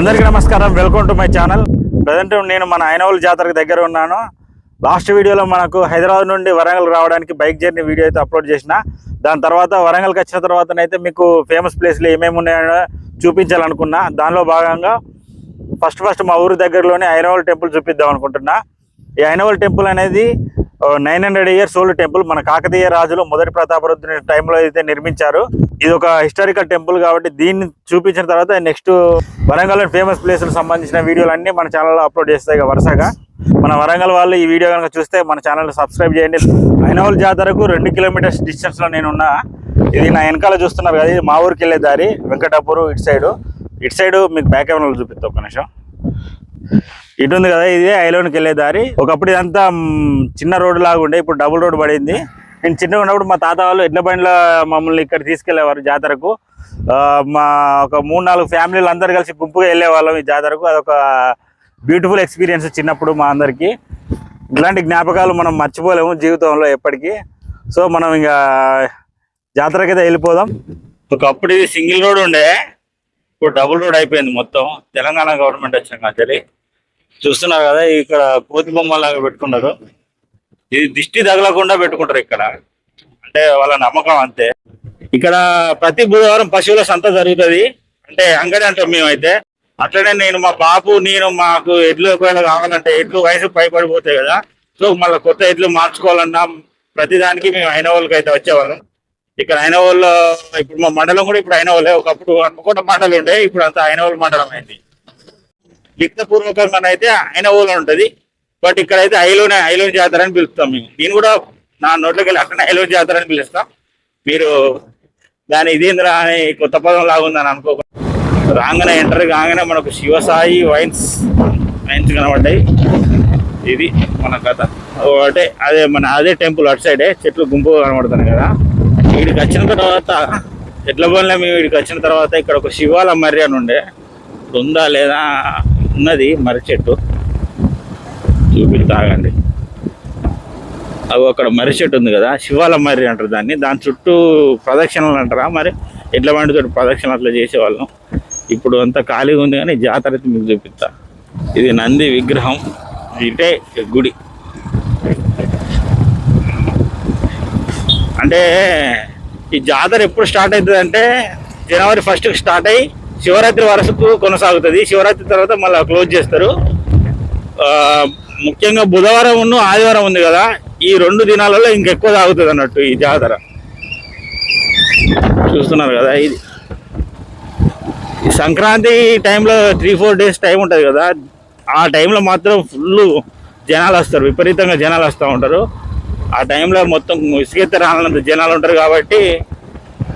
అందరికీ నమస్కారం, welcome to my channel. Present నేను మన ఐనవోలు జాతరకు దగ్గర ఉన్నాను. లాస్ట్ వీడియోలో మనకు హైదరాబాద్ నుండి వరంగల్ రావడానికి బైక్ జర్నీ వీడియో అయితే అప్లోడ్ చేసిన. దాని తర్వాత వరంగల్కి వచ్చిన తర్వాతనైతే మీకు ఫేమస్ ప్లేస్లు ఏమేమి ఉన్నాయో చూపించాలనుకున్నా. దానిలో భాగంగా ఫస్ట్ మా ఊరి దగ్గరలోనే ఐనవోలు టెంపుల్ చూపిద్దాం అనుకుంటున్నా. ఈ ఐనవోలు టెంపుల్ అనేది 900 years ఓల్డ్ టెంపుల్. మన కాకతీయ రాజులు మొదటి ప్రతాపరుద్రుని టైంలో అయితే నిర్మించారు. ఇది ఒక హిస్టారికల్ టెంపుల్ కాబట్టి దీన్ని చూపించిన తర్వాత నెక్స్ట్ వరంగల్ ఫేమస్ ప్లేసులకు సంబంధించిన వీడియోలన్నీ మన ఛానల్లో అప్లోడ్ చేస్తాయి వరుసగా. మన వరంగల్ వాళ్ళు ఈ వీడియో కనుక చూస్తే మన ఛానల్ సబ్స్క్రైబ్ చేయండి. ఐనవోలు జాతరకు 2 kilometers డిస్టెన్స్లో నేను ఉన్నా. ఇది నా వెనకాల చూస్తున్నారు కదా, ఇది మా ఊరికి వెళ్ళే దారి. వెంకటాపూర్ ఇటు సైడ్ మీకు బ్యాక్ కెమెరాలో చూపిస్తా ఒక నిమిషం. ఇటు ఉంది కదా, ఇది ఐలోనికి వెళ్ళే దారి. ఒకప్పుడు ఇదంతా చిన్న రోడ్డు లాగా ఉండే, ఇప్పుడు డబుల్ రోడ్ పడింది. నేను చిన్నగా ఉన్నప్పుడు మా తాత వాళ్ళు ఎడ్ల బండ్ల మమ్మల్ని ఇక్కడ తీసుకెళ్లేవారు జాతరకు. మా ఒక 3-4 ఫ్యామిలీలు అందరు కలిసి గుంపుగా వెళ్ళేవాళ్ళం ఈ జాతరకు. అదొక బ్యూటిఫుల్ ఎక్స్పీరియన్స్ చిన్నప్పుడు మా అందరికీ. ఇట్లాంటి జ్ఞాపకాలు మనం మర్చిపోలేము జీవితంలో ఎప్పటికీ. సో మనం ఇంకా జాతరకైతే వెళ్ళిపోదాం. ఒకప్పుడు ఇది సింగిల్ రోడ్ ఉండే, ఇప్పుడు డబుల్ రోడ్ అయిపోయింది మొత్తం. తెలంగాణ గవర్నమెంట్ వచ్చినాక తెలియ చూస్తున్నారు కదా, ఇక్కడ కోతి బొమ్మలాగా పెట్టుకున్నారు. ఇది దిష్టి తగలకుండా పెట్టుకుంటారు ఇక్కడ, అంటే వాళ్ళ నమ్మకం అంతే. ఇక్కడ ప్రతి బుధవారం పశువుల సంత జరుగుతుంది, అంటే అంగడి అంటాం మేమైతే. అట్లనే మా బాబు మాకు ఎడ్లు ఒకవేళ కావాలంటే, ఎడ్లు వయసు పైపడిపోతాయి కదా, సో మళ్ళీ కొత్త ఎడ్లు మార్చుకోవాలన్నా ప్రతిదానికి మేము ఐనవోలుకి అయితే వచ్చేవాళ్ళం. ఇక్కడ ఐనవోలు ఇప్పుడు మా మండలం కూడా ఇప్పుడు ఐనవోలే. ఒకప్పుడు హన్మకొండ మండలం ఉండే, ఇప్పుడు అంతా ఐనవోలు మండలం అయింది. లిఖితపూర్వకంగా అయితే ఐనవోలు ఉంటుంది, బట్ ఇక్కడైతే ఐలోని జాతర అని పిలుస్తాం మేము. నేను కూడా నా నోట్లోకి వెళ్ళి అట్లనే ఐలోని జాతర అని పిలుస్తాం. మీరు దాని ఇదేంద్ర అని కొత్త పదం లాగుందని అనుకోకుండా. రాగానే ఎంటర్ కాగానే మనకు శివసాయి వైన్స్ కనబడ్డాయి. ఇది మన కథ ఒకటే. అదే టెంపుల్ అటు సైడే చెట్లు గుంపు కనబడుతున్నాయి కదా. వీడికి వచ్చిన తర్వాత ఎడ్ల బండ్ల మేము వీడికి వచ్చిన తర్వాత ఇక్కడ ఒక శివాల మర్రి అని ఉండే, ఉందా లేదా ఉన్నది మర్రి చెట్టు చూపిస్తాగండి. అవి అక్కడ మర్రి చెట్టు ఉంది కదా, శివాల మర్రి అంటారు దాన్ని. దాని చుట్టూ ప్రదక్షిణలు అంటారా మరి, ఎడ్ల బండితో ప్రదక్షిణ అట్లా చేసేవాళ్ళం. ఇప్పుడు అంతా ఖాళీగా ఉంది కానీ జాతర అయితే మీకు చూపిస్తా. ఇది నంది విగ్రహం, ఇటే గుడి. అంటే ఈ జాతర ఎప్పుడు స్టార్ట్ అవుతుంది అంటే January 1st స్టార్ట్ అయ్యి శివరాత్రి వరకు కొనసాగుతుంది. శివరాత్రి తర్వాత మళ్ళీ క్లోజ్ చేస్తారు. ముఖ్యంగా బుధవారం ఆదివారం ఉంది కదా, ఈ 2 దినాలలో ఇంకెక్కువ సాగుతుంది అన్నట్టు ఈ జాతర. చూస్తున్నారు కదా, ఇది ఈ సంక్రాంతి టైంలో 3-4 days టైం ఉంటుంది కదా, ఆ టైంలో మాత్రం ఫుల్ జనాలు వస్తారు, విపరీతంగా జనాలు వస్తూ ఉంటారు. ఆ టైంలో మొత్తం ఇసుకెత్తి రానంత జనాలు ఉంటారు కాబట్టి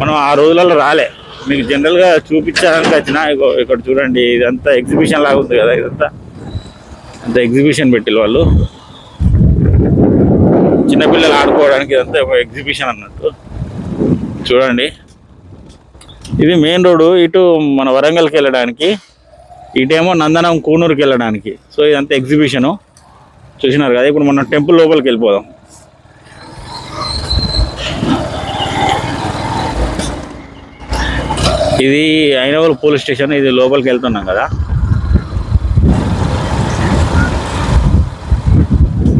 మనం ఆ రోజులలో రాలే. మీకు జనరల్గా చూపించడానికి వచ్చిన ఇక్కడ చూడండి, ఇదంతా ఎగ్జిబిషన్ లాగా ఉంది కదా. ఇదంతా అంత ఎగ్జిబిషన్ పెట్టిల్లు వాళ్ళు, చిన్నపిల్లలు ఆడుకోవడానికి. ఇదంతా ఎగ్జిబిషన్ అన్నట్టు. చూడండి, ఇది మెయిన్ రోడ్డు, ఇటు మన వరంగల్కి వెళ్ళడానికి, ఇటేమో నందనం కూనూరుకి వెళ్ళడానికి. సో ఇదంతా ఎగ్జిబిషను చూసినారు కదా. ఇప్పుడు మనం టెంపుల్ లోపలికి వెళ్ళిపోదాం. ఇది ఐనవోలు పోలీస్ స్టేషన్. ఇది లోపలికి వెళ్తున్నాం కదా,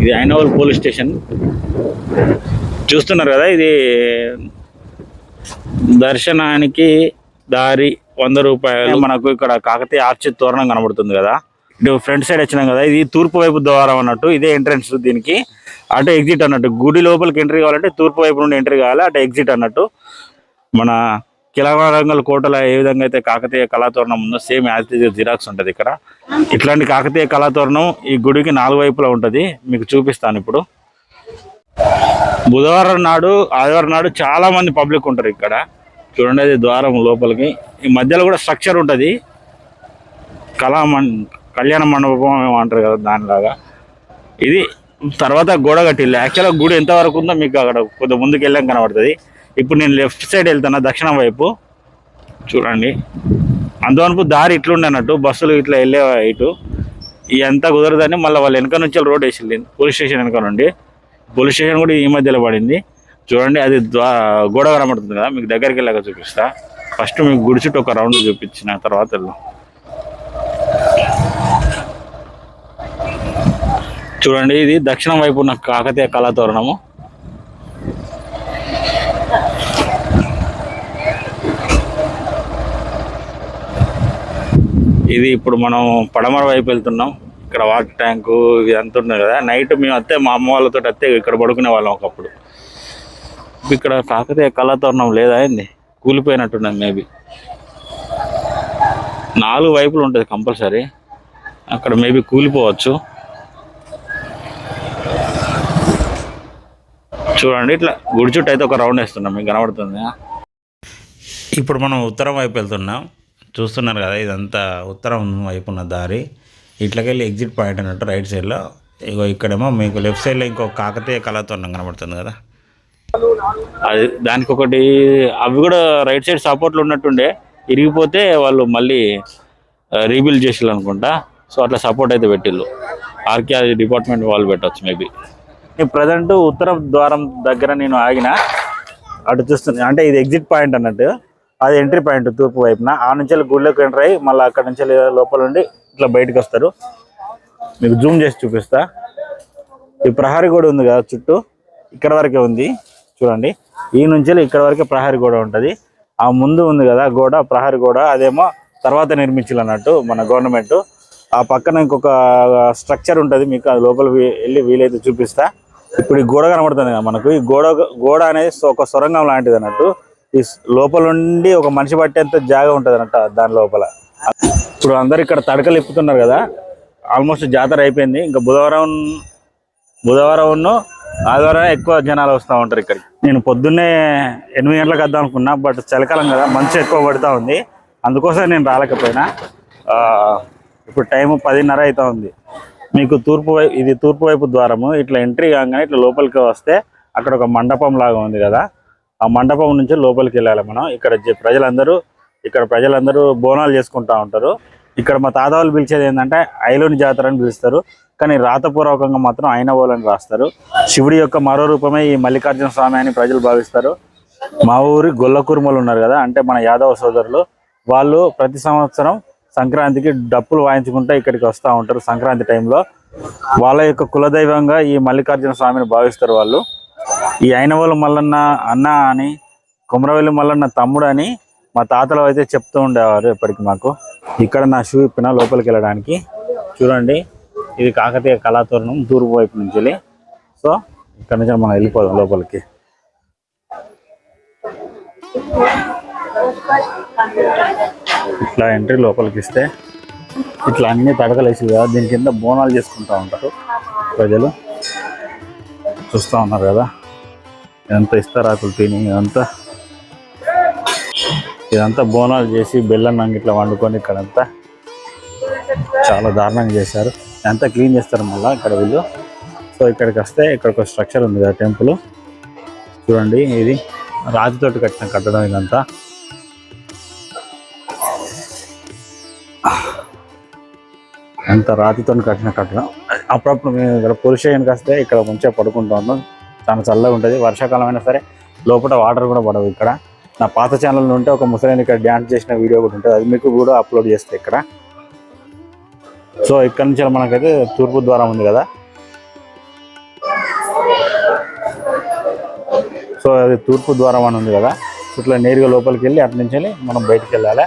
ఇది ఐనవోలు పోలీస్ స్టేషన్. చూస్తున్నారు కదా, ఇది దర్శనానికి దారి 100 రూపాయలు. మనకు ఇక్కడ కాకతీయ ఆర్చి తోరణం కనబడుతుంది కదా. ఇటు ఫ్రంట్ సైడ్ వచ్చినాం కదా, ఇది తూర్పు వైపు ద్వారం అన్నట్టు. ఇదే ఎంట్రన్స్ దీనికి, అటు ఎగ్జిట్ అన్నట్టు. గుడి లోపలికి ఎంట్రీ కావాలంటే తూర్పు వైపు నుండి ఎంట్రీ కావాలి, అటు ఎగ్జిట్ అన్నట్టు. మన కిలవరంగల్ కోటలో ఏ విధంగా అయితే కాకతీయ కళాతోరణం ఉందో, సేమ్ యాజ్ జిరాక్స్ ఉంటుంది ఇక్కడ. ఇట్లాంటి కాకతీయ కళాతోరణం ఈ గుడికి 4 వైపులా ఉంటుంది. మీకు చూపిస్తాను ఇప్పుడు. బుధవారం నాడు ఆదివారం నాడు చాలా మంది పబ్లిక్ ఉంటారు ఇక్కడ. చూడండి, అది ద్వారం లోపలికి. ఈ మధ్యలో కూడా స్ట్రక్చర్ ఉంటుంది, కళ్యాణ మండపం అంటారు కదా, దానిలాగా. ఇది తర్వాత గోడ కట్టిల్లు. యాక్చువల్గా గుడి ఎంతవరకు ఉందో మీకు అక్కడ కొద్ది ముందుకు వెళ్ళాం కనబడుతుంది. ఇప్పుడు నేను లెఫ్ట్ సైడ్ వెళ్తున్నా, దక్షిణం వైపు. చూడండి, అందువరకు దారి ఇట్లుండే అన్నట్టు, బస్సులు ఇట్లా వెళ్ళే ఇటు. ఇదంతా కుదరదని మళ్ళీ వాళ్ళు వెనక నుంచి రోడ్ వేసింది, పోలీస్ స్టేషన్ వెనక నుండి. పోలీస్ స్టేషన్ కూడా ఈ మధ్యలో పడింది. చూడండి, అది గోడ కనబడుతుంది కదా, మీకు దగ్గరికి వెళ్ళాక చూపిస్తా. ఫస్ట్ మీకు గుడి చుట్టూ ఒక రౌండ్ చూపించిన తర్వాత వెళ్దాం. చూడండి, ఇది దక్షిణం వైపు ఉన్న కాకతీయ కళాతోరణము. ఇది ఇప్పుడు మనం పడమర వైపు వెళ్తున్నాం. ఇక్కడ వాటర్ ట్యాంకు ఇది అంత ఉన్నాయి కదా. నైట్ మేము వస్తే మా అమ్మ వాళ్ళతో వస్తే ఇక్కడ పడుకునే వాళ్ళం ఒకప్పుడు. ఇక్కడ కాకతీయ కళాతోరణం లేదా ఏంది, కూలిపోయినట్టున్నది. మేబీ 4 వైపులు ఉంటుంది కంపల్సరీ. అక్కడ మేబీ కూలిపోవచ్చు. చూడండి, ఇట్లా గుడి చుట్టూ అయితే ఒక రౌండ్ వేస్తున్నాం, మీకు కనబడుతుంది. ఇప్పుడు మనం ఉత్తరం వైపు వెళ్తున్నాం. చూస్తున్నారు కదా, ఇదంతా ఉత్తరం వైపు ఉన్న దారి. ఇట్లకెళ్ళి ఎగ్జిట్ పాయింట్ అన్నట్టు రైట్ సైడ్లో. ఇగో ఇక్కడేమో మీకు లెఫ్ట్ సైడ్లో ఇంకో కాకతీయ కళాతోరణం కనబడుతుంది కదా. అది దానికి ఒకటి అవి కూడా రైట్ సైడ్ సపోర్ట్లు ఉన్నట్టుండే, ఇరిగిపోతే వాళ్ళు మళ్ళీ రీబిల్డ్ చేసిళ్ళు అనుకుంటా. సో అట్లా సపోర్ట్ అయితే పెట్టిళ్ళు. ఆర్కియాలజీ డిపార్ట్మెంట్ వాళ్ళు పెట్టవచ్చు మేబీ. ప్రజెంట్ ఉత్తర ద్వారం దగ్గర నేను ఆగిన. అటు చూస్తుంది అంటే ఇది ఎగ్జిట్ పాయింట్ అన్నట్టు, అది ఎంట్రీ పాయింట్ తూర్పు వైపున. ఆ నుంచి గుడిలోకి ఎంటర్ అయ్యి మళ్ళీ అక్కడ నుంచి లోపల నుండి ఇట్లా బయటకు వస్తారు. మీకు జూమ్ చేసి చూపిస్తా. ఈ ప్రహరీ గోడ ఉంది కదా చుట్టూ, ఇక్కడ వరకే ఉంది చూడండి. ఈ నుంచి ఇక్కడ వరకే ప్రహరీ గోడ ఉంటుంది. ఆ ముందు ఉంది కదా గోడ, ప్రహరీ గోడ, అదేమో తర్వాత నిర్మించాలి అన్నట్టు మన గవర్నమెంట్. ఆ పక్కన ఇంకొక స్ట్రక్చర్ ఉంటుంది, మీకు అది లోపల వెళ్ళి వీలైతే చూపిస్తా. ఇప్పుడు ఈ గోడ కనబడుతుంది కదా మనకు. ఈ గోడ అనేది ఒక సొరంగం లాంటిది అన్నట్టు. ఈ లోపల నుండి ఒక మనిషి పట్టేంత జాగా ఉంటుంది అన్నట్టు దాని లోపల. ఇప్పుడు అందరు ఇక్కడ తడకలు ఇప్పుతున్నారు కదా. ఆల్మోస్ట్ జాతర అయిపోయింది. ఇంకా బుధవారం ఆదివారం ఎక్కువ జనాలు వస్తూ ఉంటారు ఇక్కడికి. నేను పొద్దున్నే 8 గంటలకు వద్దాం అనుకున్నా, బట్ చలికాలం కదా, మంచు ఎక్కువ పడుతూ ఉంది. అందుకోసం నేను రాలేకపోయినా. ఇప్పుడు టైము 10:30 అవుతా ఉంది. మీకు ఇది తూర్పు వైపు ద్వారము. ఇట్లా ఎంట్రీ కాగానే ఇట్లా లోపలికి వస్తే అక్కడ ఒక మండపం లాగా ఉంది కదా. ఆ మండపం నుంచి లోపలికి వెళ్ళాలి మనం. ఇక్కడ ప్రజలందరూ బోనాలు చేసుకుంటూ ఉంటారు. ఇక్కడ మా తాత వాళ్ళు పిలిచేది ఏంటంటే ఐలోని జాతర అని పిలుస్తారు, కానీ రాతపూర్వకంగా మాత్రం ఐనవోలు అని రాస్తారు. శివుడి యొక్క మరో రూపమే ఈ మల్లికార్జున స్వామి అని ప్రజలు భావిస్తారు. మా ఊరి గొల్లకుర్మలు ఉన్నారు కదా, అంటే మన యాదవ సోదరులు. వాళ్ళు ప్రతి సంవత్సరం సంక్రాంతికి డప్పులు వాయించుకుంటూ ఇక్కడికి వస్తూ ఉంటారు. సంక్రాంతి టైంలో వాళ్ళ యొక్క కులదైవంగా ఈ మల్లికార్జున స్వామిని భావిస్తారు వాళ్ళు. ఈ ఐనవోలు మల్లన్న అన్న అని, కుమరవెల్లి మల్లన్న తమ్ముడు అని మా తాతలు అయితే చెప్తూ ఉండేవారు ఎప్పటికి మాకు. ఇక్కడ నా షూ ఇప్పిన లోపలికి వెళ్ళడానికి. చూడండి, ఇది కాకతీయ కళాతోరణం తూర్పు వైపు నుంచి. సో ఇక్కడ నుంచి మనం వెళ్ళిపోదాం లోపలికి. ఇట్లా ఎంట్రీ లోపలికి ఇస్తే ఇట్లా అన్ని తడకలు వేసి కదా, దీని కింద బోనాలు చేసుకుంటూ ఉంటారు ప్రజలు. చూస్తూ ఉన్నారు కదా, ఇదంతా ఇస్తారాకులు తిని ఇదంతా బోనాలు చేసి బెల్లం ఇట్లా వండుకొని ఇక్కడంతా చాలా దారుణంగా చేశారు. ఇదంతా క్లీన్ చేస్తారు మళ్ళీ ఇక్కడ వీళ్ళు. సో ఇక్కడికి వస్తే ఇక్కడ ఒక స్ట్రక్చర్ ఉంది కదా, టెంపుల్. చూడండి, ఇది రాతితోటి కట్టిన కట్టడం. ఇదంతా ఎంత రాతితో కట్టిన కట్టడం. అప్పుడప్పుడు మేము ఇక్కడ పోలీస్ స్టేషన్కి వస్తే ఇక్కడ మంచిగా పడుకుంటూ ఉన్నాం. చాలా చల్లగా ఉంటుంది. వర్షాకాలం అయినా సరే లోపల వాటర్ కూడా పడవు ఇక్కడ. నా పాత ఛానల్ ఉంటే ఒక ముసలాయన ఇక్కడ డ్యాన్స్ చేసిన వీడియో కూడా ఉంటుంది, అది మీకు కూడా అప్లోడ్ చేస్తే ఇక్కడ. సో ఇక్కడ నుంచి మనకైతే తూర్పు ద్వారం ఉంది కదా. సో అది తూర్పు ద్వారం అని ఉంది కదా. ఇట్లా నేరుగా లోపలికి వెళ్ళి అటు నుంచి మనం బయటికి వెళ్ళాలి.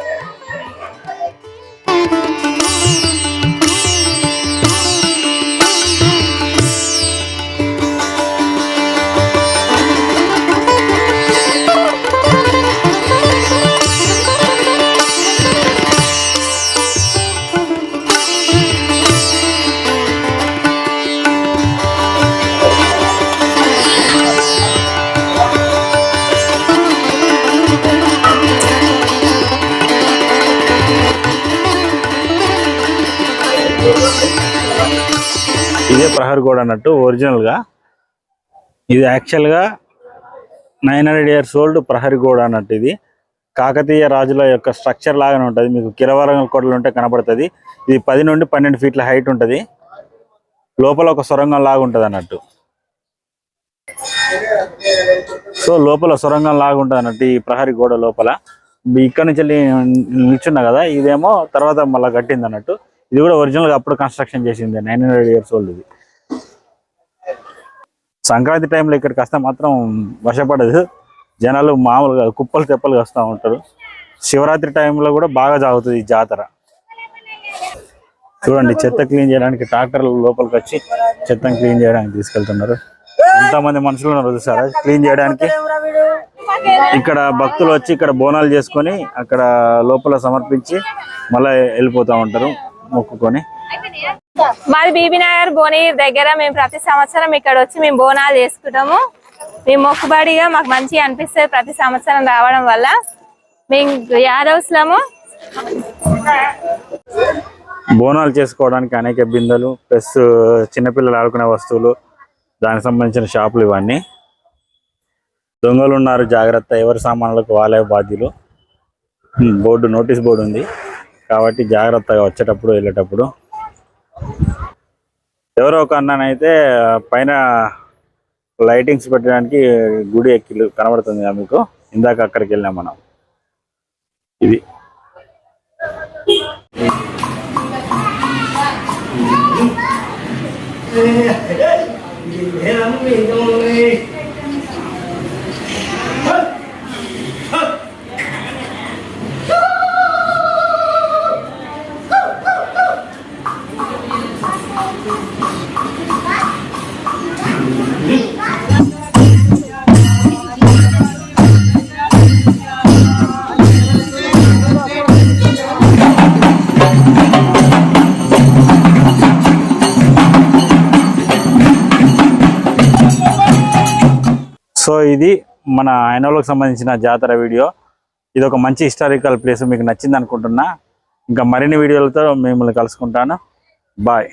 ఇదే ప్రహరీ గోడ అన్నట్టు ఒరిజినల్గా. ఇది యాక్చువల్గా 900 years ఓల్డ్ ప్రహరీ గోడ అన్నట్టు. ఇది కాకతీయ రాజుల యొక్క స్ట్రక్చర్ లాగానే ఉంటుంది. మీకు కిరవరంగల్ కోటలు ఉంటే కనబడుతుంది. ఇది 10 నుండి 12 ఫీట్ల హైట్ ఉంటుంది. లోపల ఒక సొరంగం లాగా ఉంటుంది అన్నట్టు. సో లోపల సొరంగం లాగా ఉంటుంది అన్నట్టు ఈ ప్రహరీ గోడ లోపల. ఇక్కడ నుంచి నిల్చున్నా కదా, ఇదేమో తర్వాత మళ్ళీ కట్టింది అన్నట్టు. ఇది కూడా ఒరిజినల్గా అప్పుడు కన్స్ట్రక్షన్ చేసింది, 900 years ఓల్డ్ ఇది. సంక్రాంతి టైంలో ఇక్కడికి వస్తే మాత్రం వశపడదు. జనాలు మామూలుగా కుప్పలు తెప్పలుగా వస్తూ ఉంటారు. శివరాత్రి టైంలో కూడా బాగా సాగుతుంది ఈ జాతర. చూడండి, చెత్త క్లీన్ చేయడానికి ట్రాక్టర్లు లోపలికి వచ్చి చెత్తను క్లీన్ చేయడానికి తీసుకెళ్తున్నారు. ఎంతమంది మనుషులు ఉన్నారు చూసారా క్లీన్ చేయడానికి. ఇక్కడ భక్తులు వచ్చి ఇక్కడ బోనాలు చేసుకొని అక్కడ లోపల సమర్పించి మళ్ళీ వెళ్ళిపోతూ ఉంటారు మొక్కుకొని. మాది బీబీనగర్ భువనగిరి దగ్గర. మేము ప్రతి సంవత్సరం ఇక్కడ వచ్చి మేము బోనాలు చేసుకుంటాము. మేము మొక్కుబడిగా మాకు మంచిగా అనిపిస్తుంది ప్రతి సంవత్సరం రావడం వల్ల. మేము యాదవ్స్లము. బోనాలు చేసుకోవడానికి అనేక బిందెలు ప్లస్ చిన్నపిల్లలు ఆడుకునే వస్తువులు, దానికి సంబంధించిన షాపులు ఇవన్నీ. దొంగలు ఉన్నారు, జాగ్రత్త, ఎవరి సామాన్లకు వాళ్ళే బాధ్యులు. బోర్డు, నోటీస్ బోర్డు ఉంది కాబట్టి జాగ్రత్తగా వచ్చేటప్పుడు వెళ్ళేటప్పుడు. ఎవరో ఒక అన్ననైతే పైన లైటింగ్స్ పెట్టడానికి గుడి ఎక్కిలు కనబడుతుంది కదా మీకు, ఇందాక అక్కడికి వెళ్ళాం మనం. ఇది సో ఇది మన ఐనోల్కి సంబంధించిన జాతర వీడియో. ఇది ఒక మంచి హిస్టారికల్ ప్లేస్, మీకు నచ్చింది అనుకుంటున్నా. ఇంకా మరిన్ని వీడియోలతో మిమ్మల్ని కలుసుకుంటాను. బాయ్.